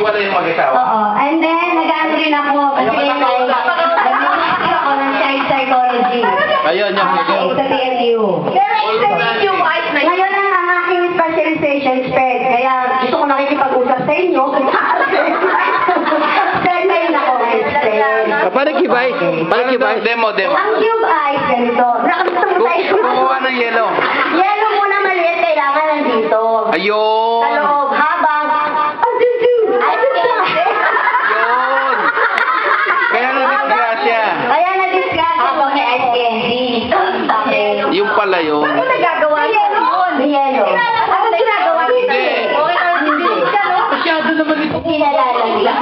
Iwala yung mag-asawa. Oo. And then, nag-ano rin ako kasi nag-music ako ng child psychology. Ayun, yung video. Sa TLU. Ngayon ang aking specialization SPED. Kaya gusto ko nakikipag-usap sa inyo. Send kayo na ako ng SPED. Paano kibay? Paano kibay? Demo. Ang cube eyes, ganito. Gusto mo tayo. Kumuha ng yellow. Yellow muna maliit, kailangan nandito. Sa Ayun. loob, habang... Ayun. Kaya na-disgrasya. Kaya na-disgrasya pag may ice candy. Yung pala yun. Ano nagagawa niya? May yellow. Ano ginagawa niya? Hindi. Masyado naman ito. Pinalalaglag.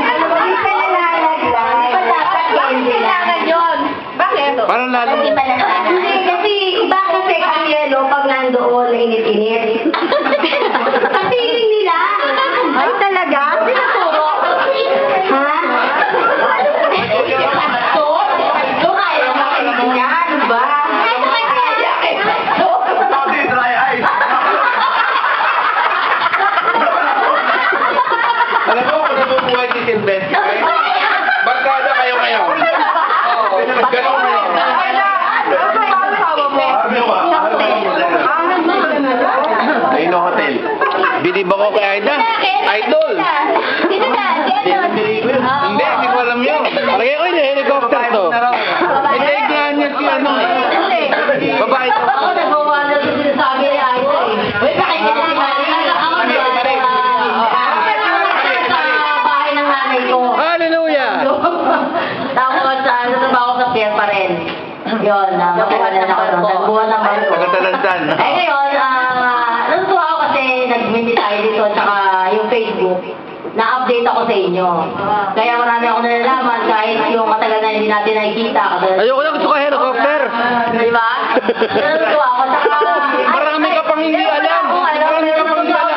Pinalalaglag. Kailangan yun. Bakit? Parang lalo. Hindi, kasi bakit ang yellow pag nandoon na init-init? Ang feeling nila. Ay, talaga? Sinaturo. Ha? Alam mo, kung nabubuhay si Sylvester, barkada kayo ngayon. Ganun na yun. Ayun ang hotel. Bilib ako kay Aida. Idol. Hindi ko alam yun. Palagay ko yun, helicopter to. Hindi, nga niya si ano. Babae to. Ako nagawa na sa sinasabi ni Aida eh. Wait, pakikita ni Maria. Ako sa bahay ng nanay ko. Hallelujah! Tapos sa trabaho sa pier pa rin. Yun, nakuha na ako doon. Nagbuwan ng barko. Pagkatalansan. Eh ngayon, natutuwa ako kasi nag-mindi tayo dito tsaka yung Facebook. Na-update ako sa inyo. Kaya marami ako nalalaman kahit yung matagal na hindi natin nakikita. Ayoko na, gusto ko helicopter. Di ba? Natutuwa ako. Tsaka, Marami ka pang hindi alam. Marami ka pang hindi alam.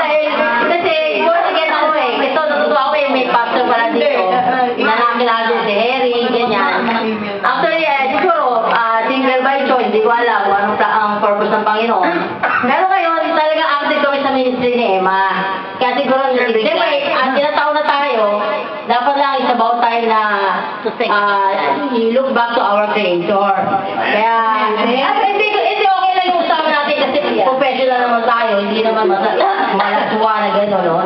kasi, born again ako eh. Ito, natutuwa ako yung may pastor pala dito. Na nakilala si Harry, ganyan. Actually, siguro, single by choice, di ko alam kung anong ang purpose ng Panginoon. Pero ngayon, talaga active kami sa ministry ni Emma. Kaya siguro, siyempre, tinatawag na tayo, dapat lang isabaw tayo na look back to our Creator. Kaya, hindi okay lang yung usapan natin kasi professional naman tayo, hindi naman malaswa na gano'n, no?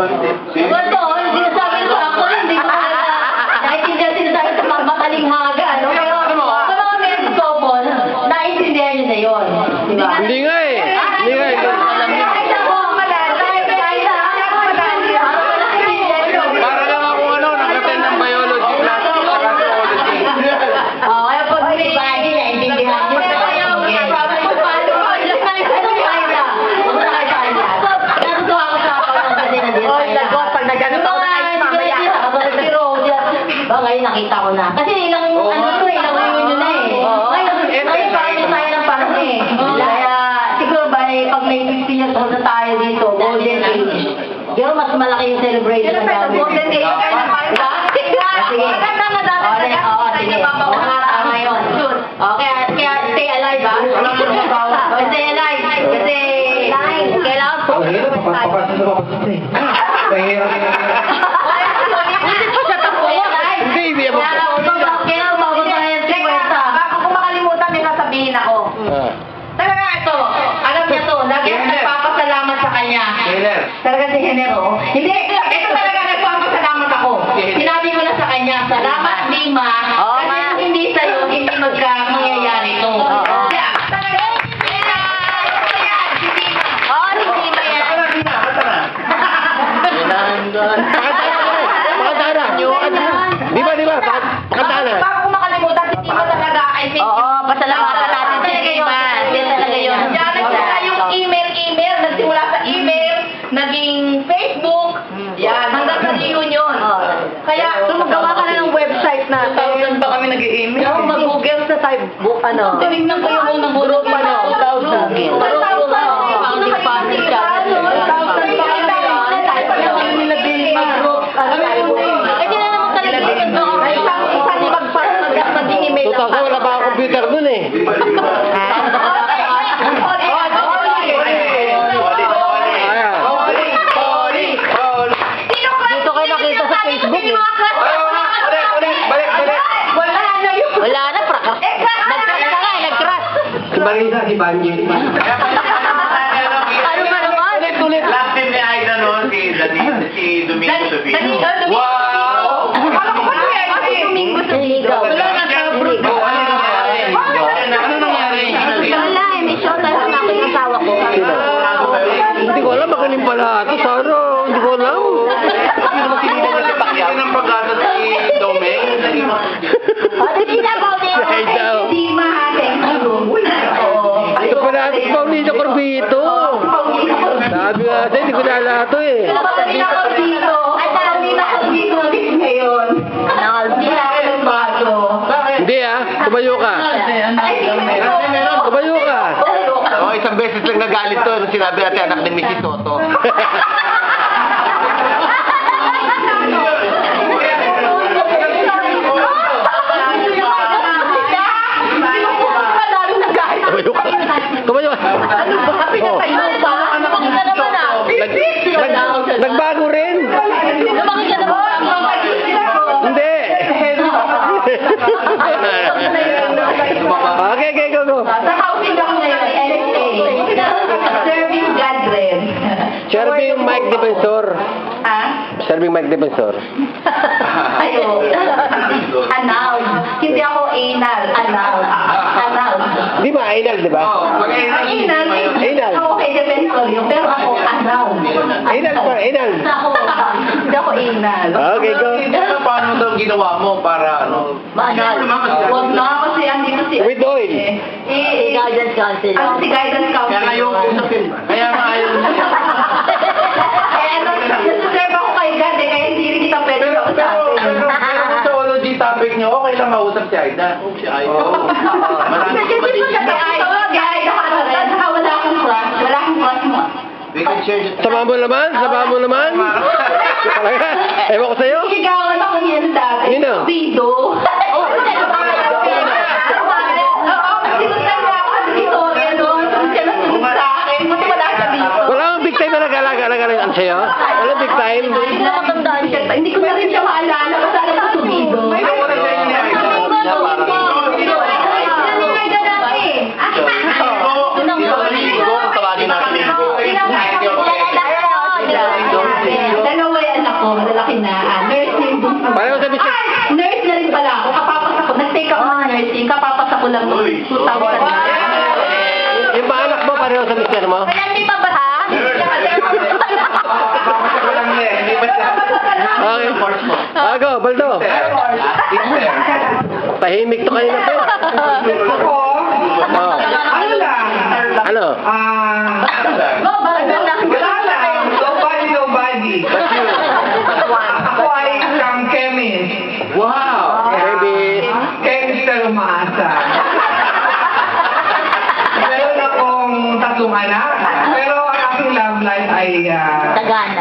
Ito, sinasabi ko ako, hindi ko naiintindihan sinasabi sa mga matalinghaga, no? Pero sa mga married couple, naiintindihan nyo na yun. Diba? Hindi nga eh. Hindi nga eh. Para lang ako nag-attend ng biology class. Kaya pag may bagay, naiintindihan nyo. Natutuwa ako sa pag-nagsasin na din. Pag nagganap ako na ice mamaya. Ngayon nakita ko na. Kasi ilang ilang reunion na eh. Ngayon parang tayo ng parang eh. Kaya siguro ba pag may 50 years old na tayo dito, golden age. Pero mas malaki yung celebration na namin. Golden age. Sige. Sige. Tama yun. Okay, kaya stay alive ha. Stay alive. Kasi kailangan po. Hindi ako. Kailangan maubos na yan si Kwenta. Bago ko makalimutan, may sasabihin ako. Talaga ito, alam niya to, lagi ako nagpapasalamat sa kanya. Talaga si Henero. Hindi, ito talaga nagpapasalamat ako. Sinabi ko na sa kanya, salamat Lima, kasi kung hindi sa'yo, hindi mangyayari ito. Talaga, Pakanta na. Di ba? Pakanta na. bago ko makalimutan, si Timo talaga, I think, Pasalamatan natin si Lima. Talaga yun. nagsimula yung email, nagsimula sa email, naging Facebook, yan, hanggang sa reunion. Kaya, Magawa ka na ng website natin. ba kami nag-email? Ako mag-google sa type book, ano? Tinignan ko yung unang group, 2,000. Wala pa ang computer dun eh. Dito kayo nakita sa Facebook. Ayaw nga, ulit, balik. Wala na yun. Wala na, nag-crush na nga, nag-crush. Si Marisa, si Banji. Ano ba naman? Ulit. Last team ni Aida noon, si Domingo Sophie. Wow! Akala ko ba yan? Domingo sa ligaw. Wala na sa abroad. Ano nangyari? Wala eh, may shota lang ako yung asawa ko. Hindi ko alam, magaling pala ito. Sana, hindi ko alam. Hindi ng pag-asa si Domeng. Ano sinabaw niya? Ay, daw. Hindi mahating. Ito pala ito, Paulino Corbito. Sabi nga sa'yo, hindi ko naalala ito eh. Hindi ako dito. Hindi ako dito ngayon. Hindi ako ng bago. Hindi ah, tumayo ka. Tumayo ka. Oh, isang beses lang nagalit to nung sinabi natin anak ni Mrs. Soto. Tumayo ka. Tumayo ka. Oh. Nagbago rin. Hindi. Okay, go. Sa housing ako ngayon, LSA. Serving God rin. Serving Mike Defensor. Ha? Serving Mike Defensor. Ayo. Announce. Hindi ako anal. Announce. Di ba, Ainal, di ba? Anal. Anal. Ako kay Defensor yun, pero ako announce. Ainal pa, Ainal. Hindi ako anal. Okay, go. Paano daw ginawa mo para ano? Huwag na kasi andito si... With oil. Guidance counselor. Ano si guidance counselor? Kaya ayaw usapin. Kaya nga ayaw. Eh ano, nasuserve ako kay God eh, kaya hindi rin kita pwede kausapin. Sa ology topic niyo, okay lang mausap si Aida. Si Aida. Marami Kasi hindi mo siya kaya wala akong crush. Wala akong crush mo. We can share it. Sama mo naman. Talaga. Ewan ko sa'yo. Sigawan ako niyan dati. Sino? Bido. Oo, kasi nagtanda ako sa Victoria noon. Siya nasunod sa akin. Buti wala siya dito. Wala kang big time na nag-alaga ano sa'yo? Wala big time. Hindi na matandaan siya. Hindi ko na rin siya maalala. Basta alam ko sa Bido. May nawala sa inyo ni Aida. Tawagin natin Linggo. Dalawa yung anak ko, malalaki na. Nurse na yung bunso. Pareho sa bisyo. Nurse na rin pala ako. Kapapas ako. Nag-take up ng nursing. Kapapas ako lang 2,000. Yung mga anak mo, pareho sa mister mo? Hindi pa ba ha? Walang ne, hindi ba siya? Okay. Go, Baldo. Sister. Tahimik to kanina po. Ako, Oh. ano lang, Ano? wala lang, nobody. Ako ay isang chemist. Wow! Baby. Chemist na umaasa. Meron akong 3 anak, pero ang aking love life ay, Tagana.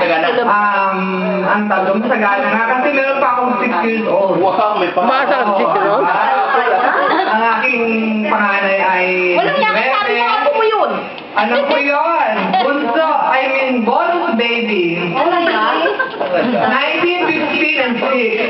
ang tagong sagana nga, kasi meron pa akong 6 years old. Wow, may Umaasa ka sa sister mo? Ang aking panganay ay Walang yan. Sabi mo, ako mo yun. Ano ko yun? Bunso, bonus baby. Oh my God. 19, 15, and 6.